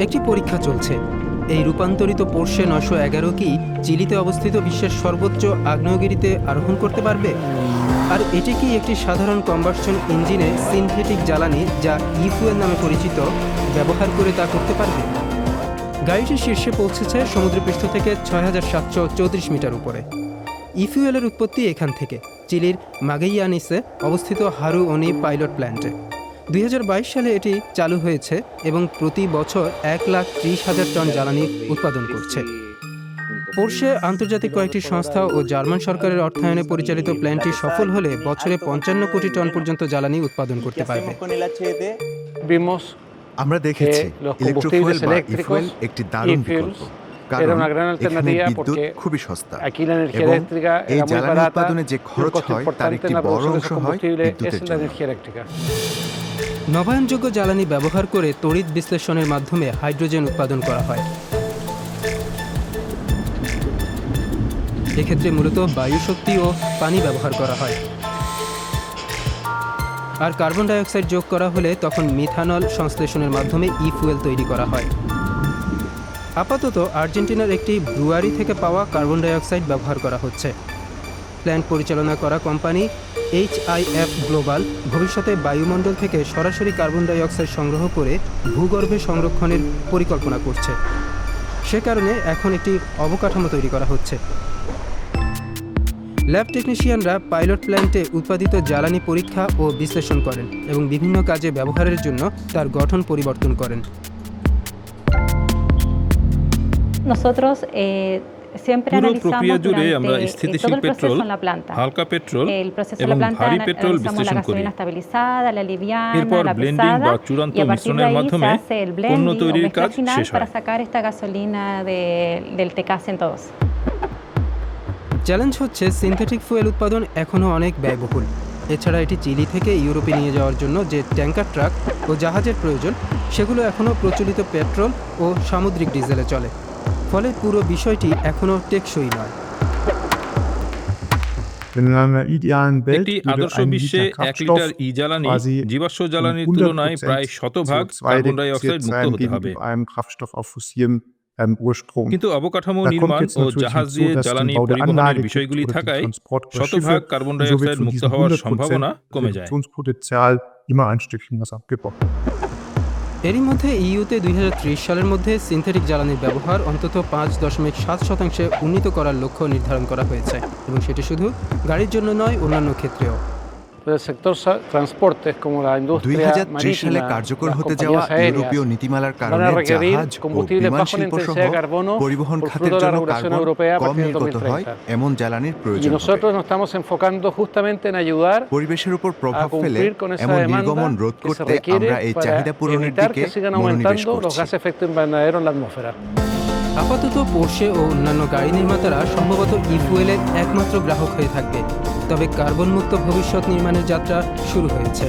একটি পরীক্ষা চলছে। এই রূপান্তরিত পোর্শে 911 কি চিলিতে অবস্থিত বিশ্বের সর্বোচ্চ আগ্নেয়গিরিতে আরোহণ করতে পারবে? আর এটি কি একটি সাধারণ কম্বাসশন ইঞ্জিনে সিনথেটিক জ্বালানি, যা ই-ফুয়েল নামে পরিচিত, ব্যবহার করে তা করতে পারবে? গাড়িটি শীর্ষে পৌঁছেছে সমুদ্রপৃষ্ঠ থেকে 6734 মিটার উপরে। ই-ফুয়েলের উৎপত্তি এখান থেকে, চিলির মাগেইয়ানিসে অবস্থিত হারু ওনি পাইলট প্ল্যান্টে। 2022 সালে এটি চালু হয়েছে এবং প্রতি বছর 1,30,000 টন জ্বালানি উৎপাদন করছে। পোর্শে আন্তর্জাতিক কয়েকটি সংস্থা ও জার্মান সরকারের অর্থায়নে পরিচালিত প্ল্যান্টটি সফল হলে বছরে 55 কোটি টন পর্যন্ত জ্বালানি উৎপাদন করতে পারবে। আমরা দেখেছি ইলেকট্রোফুয়েল বা ই-ফুয়েল একটি দারুণ বিকল্প, কারণ এখানে বিদ্যুৎ খুবই সস্তা এবং এই জ্বালানি উৎপাদনে যে খরচ হয় তার একটি বড় অংশ হয় বিদ্যুতের জন্য। নবায়নযোগ্য জ্বালানি ব্যবহার করে তড়িৎ বিশ্লেষণের মাধ্যমে হাইড্রোজেন উৎপাদন করা হয়। এক্ষেত্রে মূলত বায়ু শক্তি ও পানি ব্যবহার করা হয়, আর কার্বন ডাইঅক্সাইড যোগ করা হলে তখন মিথানল সংশ্লেষণের মাধ্যমে ই-ফুয়েল তৈরি করা হয়। আপাতত আর্জেন্টিনার একটি ব্রুয়ারি থেকে পাওয়া কার্বন ডাইঅক্সাইড ব্যবহার করা হচ্ছে। প্ল্যান্ট পরিচালনা করা কোম্পানি HIF গ্লোবাল ভবিষ্যতে বায়ুমণ্ডল থেকে সরাসরি কার্বন ডাইঅক্সাইড সংগ্রহ করে ভূগর্ভে সংরক্ষণের পরিকল্পনা করছে। সে কারণে এখন একটি অবকাঠামো তৈরি করা হচ্ছে। ল্যাব টেকনিশিয়ানরা পাইলট প্ল্যান্টে উৎপাদিত জ্বালানি পরীক্ষা ও বিশ্লেষণ করেন এবং বিভিন্ন কাজে ব্যবহারের জন্য তার গঠন পরিবর্তন করেন। পুরো প্রক্রিয়া জুড়ে আমরা স্থিতিশীল পেট্রোল, হালকা পেট্রোল এবং ভারী পেট্রোল বিশ্লেষণ করি। এরপর ব্লেন্ডিং বা চূড়ান্ত মিশ্রণের মাধ্যমে পণ্য তৈরির কাজ শেষ হয়। চ্যালেঞ্জ হচ্ছে সিনথেটিক ফুয়েল উৎপাদন এখনও অনেক ব্যয়বহুল। এছাড়া এটি চিলি থেকে ইউরোপে নিয়ে যাওয়ার জন্য যে ট্যাঙ্কার ট্রাক ও জাহাজের প্রয়োজন, সেগুলো এখনও প্রচলিত পেট্রোল ও সামুদ্রিক ডিজেলে চলে। ফলে পুরো বিষয়টি এখনও টেকসই নয়। একটি আদর্শ বিশ্বে 1 লিটার ই-জ্বালানি জীবাশ্ম জ্বালানির তুলনায় প্রায় 100% কার্বন ডাই অক্সাইড মুক্ত হতে হবে। কিন্তু অবকাঠামো নির্মাণ ও জাহাজ দিয়ে জ্বালানি পরিবহনের বিষয়গুলি থাকায় 100% কার্বন ডাই অক্সাইড মুক্ত হওয়ার সম্ভাবনা কমে যায়। এরই মধ্যে ইইউতে 2030 সালের মধ্যে সিনথেটিক জ্বালানির ব্যবহার অন্তত 5.7% উন্নীত করার লক্ষ্য নির্ধারণ করা হয়েছে, এবং সেটি শুধু গাড়ির জন্য নয়, অন্যান্য ক্ষেত্রেও। 2030 সালে কার্যকর হতে যাওয়া ইউরোপীয় নীতিমালার কারণে জাহাজ ও বিমান শিল্প সহ পরিবহন খাতের জন্য কার্বন কম নির্গত হয় এমন জ্বালানির প্রয়োজন হবে। পরিবেশের উপর প্রভাব ফেলে এমন নির্গমন রোধ করতে আমরা এই চাহিদা পূরণের দিকে মনোনিবেশ করছি। আপাতত পোর্শে ও অন্যান্য গাড়ি নির্মাতারা সম্ভবত ই-ফুয়েলের একমাত্র গ্রাহক হয়ে থাকবে, তবে কার্বন মুক্ত ভবিষ্যৎ নির্মাণের যাত্রা শুরু হয়েছে।